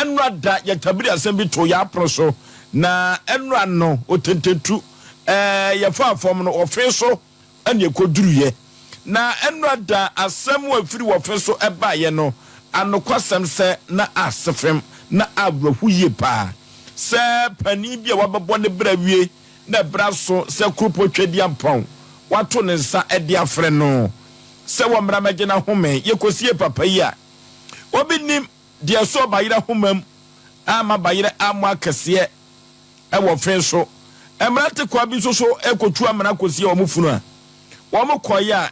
enra da ya tabiri asem bi to ya proso na enra no otentetu ya fa fom no Offinso ane ekoduruye na enra da asem afiri Offinso eba ye no anokwasem se na asefem na abrohuye pa se pani bia wabebo ne brawie na braso se krupo twedi ampon wato ne nsa ede afre no se wo mra magena home yekosie papa yi a obinim de so bayira homam ama bayira amwa kase wo Offinso emrate kwa bi so ekotu amra kosie o mufunu a wo mokoya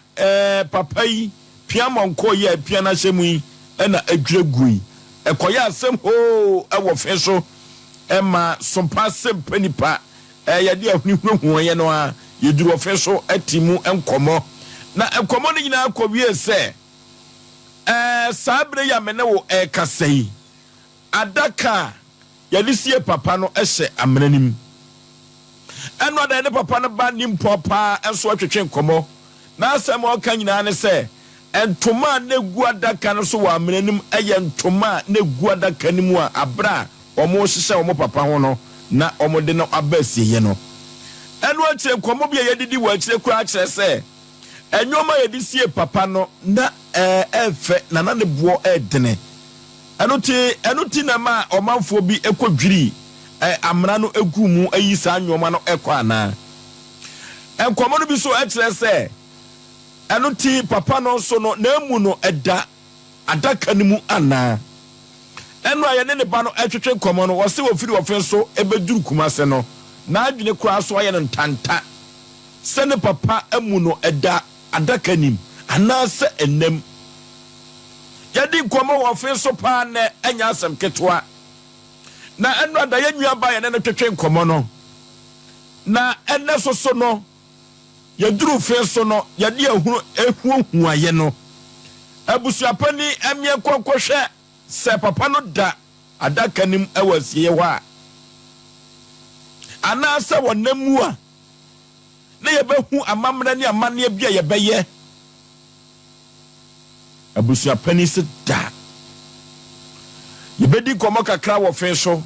papa yi piamon koye piana hyemu yi na adwregui ekoya asem ho wo Offinso ema SOMPA sempanipa yade ahunihunu ye no a yeduru Offinso atimu enkomo na enkomo no nyina akɔwie sɛ sabre ya mene wo kasai adaka yalisie papa no ɛhyɛ amranim ɛno ada ne papa no ba nimpo pa enso atwetwe enkomo na asɛm ɔka nyina ne sɛ entoma na gu adaka no so wɔ amranim ɛyɛ ntoma na gu adaka ni mu a abra omo hyehyɛ omo papa ho no na omo de no abasiye no eno akyire nkomo bia yedidi wa akyire kura akyire se enwoma yedisie papa no na efe na ne boɔ edene eno ti na ma omanfo bi ekodwiri amra no egu mu ayi sa nwoma no ekɔ ana enkomo no bi so akyire se eno ti papa no so no na emu no eda adaka ni mu ana eno aye ne ba no atwetwe nkomo no wo se wo firi Offinso ebeduru kumase no na adwene kura so aye no ntanta se ne papa amu no eda adaka nim ana se enem yadi nkomo wo Offinso pa na anya asem ketwa na eno ada ya nua ba ye ne twetwe nkomo no na enne so no yaduru Offinso no yadi ehu aye no abusuapani emye kokohwe se papa no da adaka nim ewasie ho a ana se wonamu a na yebehu amamra ni amane bia yebeye abusuapani se da yebedi komo kakra wo Offinso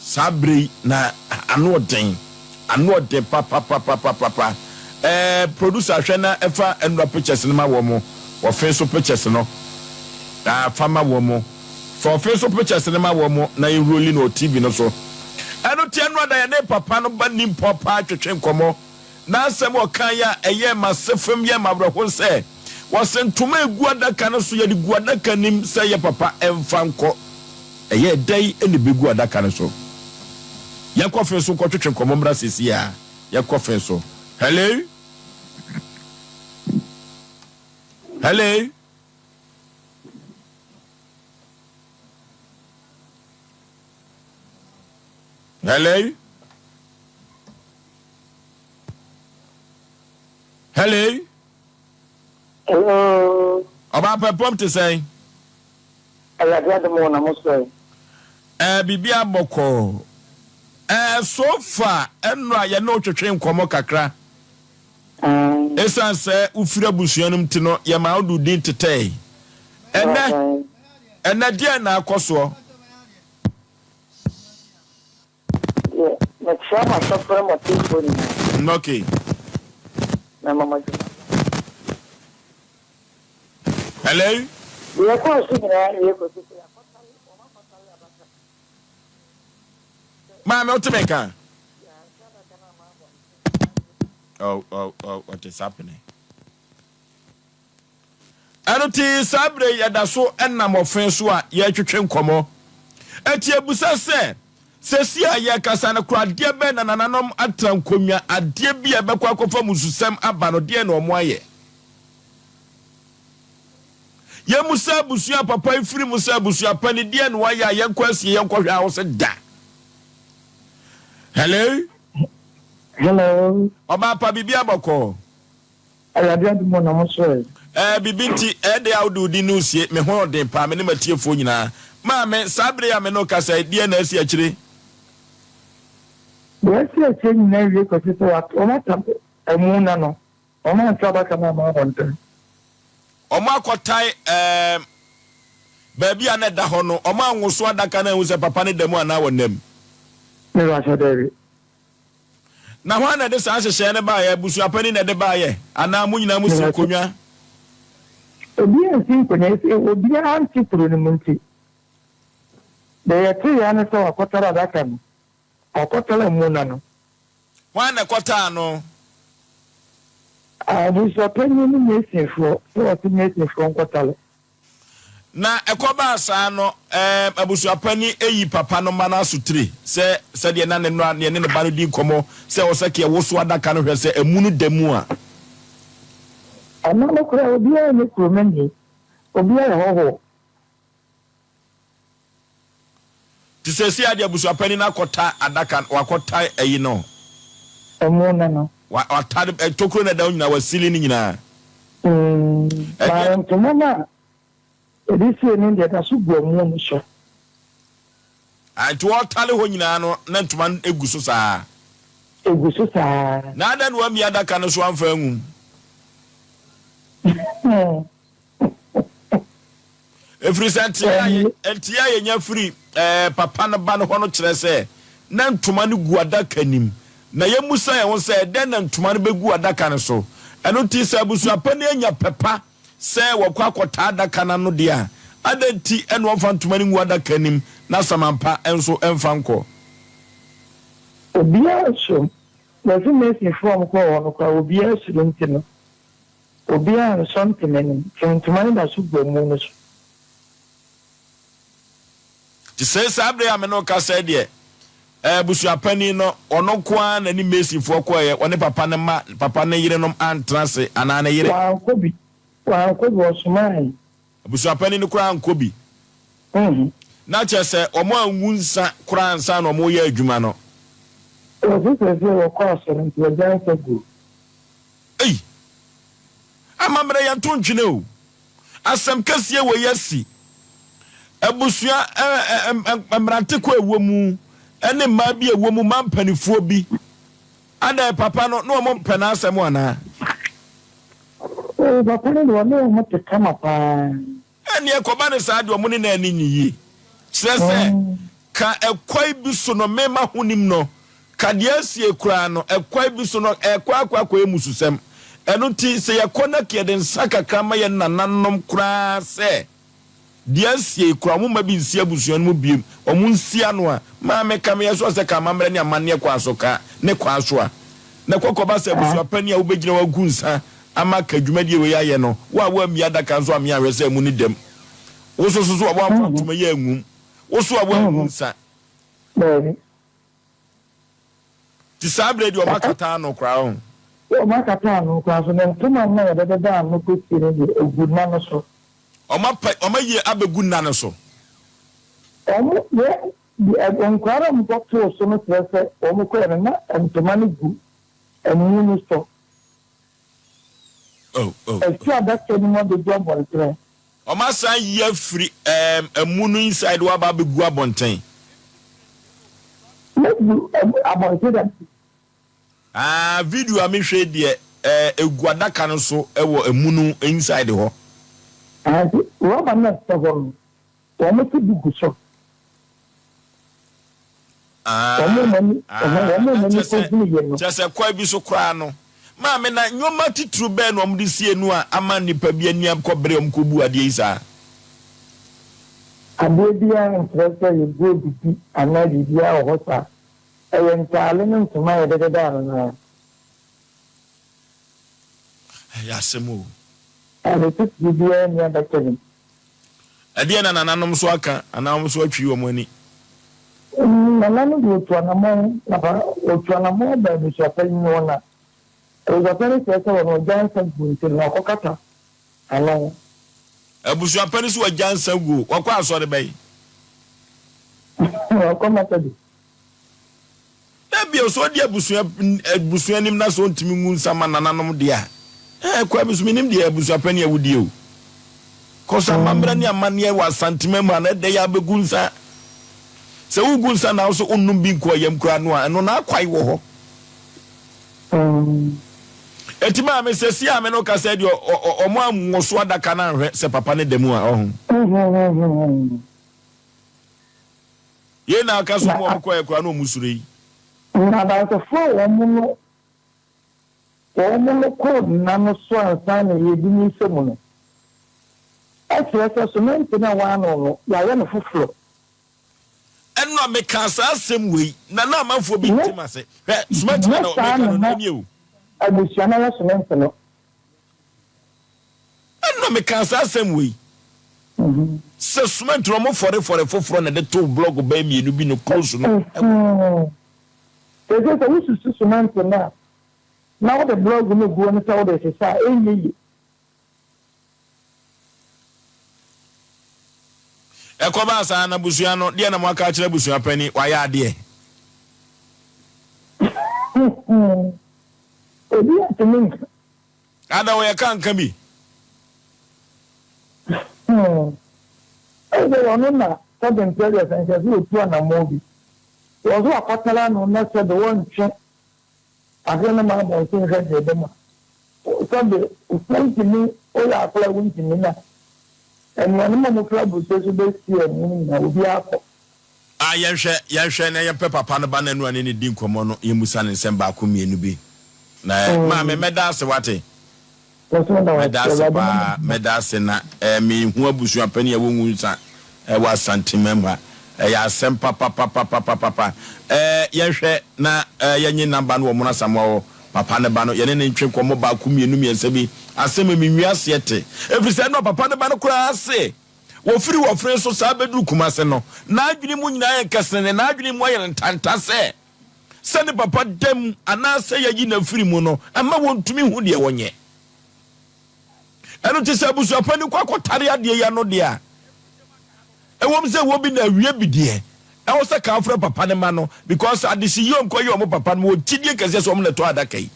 sabre na anoden papa producer hwena efa enra pictures no ma wo mo Offinso pictures no fama wo mo for Offinso pictures ma wo mo na you rolling no TV no so eno tie no da ne papa no ba nim papa twetwe nkomo na asem o kan ya eye masefem ye mabrahon se wasentuma egu adaka no so ye gu adaka nim se ye papa emfa nko eye dai ene begu adaka no so ye ko Offinso ko twetwe nkomo mra sisi ya ye ko Offinso hello hello hello hello hello about pepom to say mo na mo say bibia boko so far enra ye no twetwe nkomo kakra esan se ufira busuanum ti no ye ma odu din tetei ene dia na akoso Chama só para motivo de okay na mama hello eu consigo né eu consigo mama utimeka oh what is happening anoti sabre yada so enam Offinso a ye twetwe nkomo eti ebusa se sesi aye kasa na kura de be na nananom atrankonwa ade bia be kwa kofa mususem aba no de na omo aye ye musa busua papa ifiri musa busua pani de na waya ye kwasi ye nkohwe awo se da hello oba pa bibia boko ayade mo na mo so bibinti de audu di nusie me ho den pa me ne matiefo nyina ma me sabre ya me no kasa de na asi akire Wesi echenyi na iwe kwa sisi watu omata emuna no omata baka na mawante omo akotai Baby aneda ho no oma anwoso adaka na hu se papa ne demu ana wonam Me wa shadere. na ho na de sa hyehye ne ba ye busuapani na de ba ye ana mu nyina mu si konwa Obi ensin konwa se obi anti pro ne munti. De yati ya ne so akotara adaka no. Akotara mu na no. Wa na kota no Busuapani ni mesinfo, so ati mesinfo nkotale. na ekoba asa no abusuapani eyi papa no mana asutire se de na ne no ne ne ba no di komo se wo sake woso adaka no hwese emunu demu a Ana no kura obi a ne kuromeni. Obi a ho. ti se si ade abusuapani na kota adaka wakota eyi no Emu na no. wa tade tokro na da nyina wasili ni nyina Ba ntomana edisi ni de da sugbo mu no so. anti wo tale ho nyina no na ntuma eguso saa Eguso saa. na ada no ami adaka no so amfa anwum efri santia ye nya free papa no ba no ho no kire se na ntuma no gu adaka nim na yemusa ye won se den na ntuma no begu adaka no so eno ti sa busuapani anya pepa se wakwa akota adaka na no dia adanti eno mfa ntuma no gu adaka nim na samampa enso emfa nko Obi a so na so mesi form ko wono kwa obi a so ntino. Obi a so ntino ntuma no da sugbo mu no so. ti se sabre ameno ka se de busuapani no ono kwa na ni mesifo kwa ye one papa ne ma papa ne yire nom antrase ana ne yire Wa kobi osumai. busuapani no kwa ankobi na chese omo anwunsa kura ansa no mo ye adwuma no Obi se o course nti dan se go. amamre ya to ntwene o asem kasie wo yasi abusua amrante ko ewumu ene ma bi ewumu mampanifuo bi ada papa no no mo mpana asem ana Papa no mo te kama pa. ene ekoba ne sa de omo ne na ani nyiye sese ka ekwai bi so no mema honim no ka de asie kura no ekwai bi so no ekwa emususem eno ti se yakona kieden saka kama ye nananom kura se dia sie kura mo ma bi nsia busuan mu biem omu nsia no a ma me kam ye so se ka mamre ne amane kwa so ka ne kwa so a na kokoba se busuapani a wo begina wa gunsa ama ka dwumadi we ya ye no wa mi adaka nso am ya hwese mu ni dem wo so wa fatuma ye angum wo so wa gunsa Baby. ti sabre di o makata no kra ho O makata no kwa so ne ntuma na de da no ko sire de oguna no so. Oma ye abegu nna no so Omo ye di enkwara mo to so no trese omo ko na ntuma no gu emu no so. Esi adaka ni mo de job on tre. Oma san ye free emu no inside wa ba begu abonten Abonten video ami hwe de egu adaka no so ewo emu no inside ho Roba na stogom. Omo ti bugu so. Omo mani ko gini ye no. Just kwa bi so kra no. Ma me na nyoma titru be no omde sie nu a ama nipa bi ani akọbre omkobu ade isa. Ade bia interest ye go bibi ana bibia o hosa. Ntale no ntuma ye de da no na. Ya semo. Ade ti bibia ni adakeni. Ade na nananom so aka anam so atwi wo mani. Nananom do tuanamo na ba tuanamo ba bi so pa ni wona. O pere se no jansa gunte na kokata. Ala. Abusua pani so jansa gu wakwa asore bai. Wakoma tadi. Ebi so dia abusua nim na so ntimi ngu nsama nananom dia. Kwa bisumi nim dia abusua pani awudi o. Kosa mamra ni amane wa santimem na de ya begunsa. Se ugunsa na so onnum bi nko yam kura no a no na akwai wo ho. Etima me se si ame no ka se de omo amoso adaka na hwe se papa ne demu a ohun. Ye na ka so mo ko ekura no musure yi. Na ba so fo omo no ko na no so ansa na ye bi ni se mu no. Ese so mente na wa no ya ye no foforo. Enno me ka sa asem wei na na amafo bi ntima se. Smart na o me ka no na ni o. Abusiana ya so mente no. Enno me ka sa asem wei. Se smart ro mo foforo na de to blog ba mienu bi no close no. Ese so wusu smart na. Now the blog no go on so de se sa enyi. Ekoba asa na busua no de na mo aka kire busua pani wa ya de Obi atemi ada wo ya kan bi ebe ono na seven players and just you two na mobi wo so akotala no na se de won twe agena ma bo tin he de ma so de ufanti o ya akla wunti ni na and when no club so be see na obi akọ yehwe na ye papa no ba na nu ani ni din komo no ye musa ne nsem ba ko mienu bi na ma me medase wate medase na me hu abusu apani e wonwu nsa wa santimemba ya asem papa yehwe na yenye namba no mo na samwo papa ne ba no yene ne ntwe komo ba ko mienu miensa bi asem me nwiase ete every say no papa ne ba no kura ase wofiri so sa bedu kumase no na adwini mu nyina ye kasene na adwini mu ye ntantase se ne papa dem ana se yayi na firi mu no ama wontumi hu de wonye eno te se abusu apani kwakotare ade ya no de a ewom se wo bi na wie bidie ewo se ka afra papa ne ma no because adisi yom ko yom papa no wotidie kase so omle to adaka yi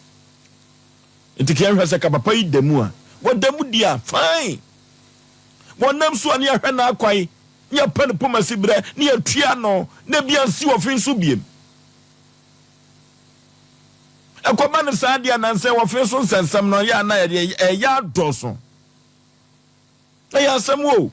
etike hwe se ka papa yi demu a wo demu dia fine wonam so ani ahwe na akwai nya pen pomasi bre ne atua no na bia nsi Offinso biem akoma ne sadia na nse Offinso nsensem no ya na ya doso ya asem wo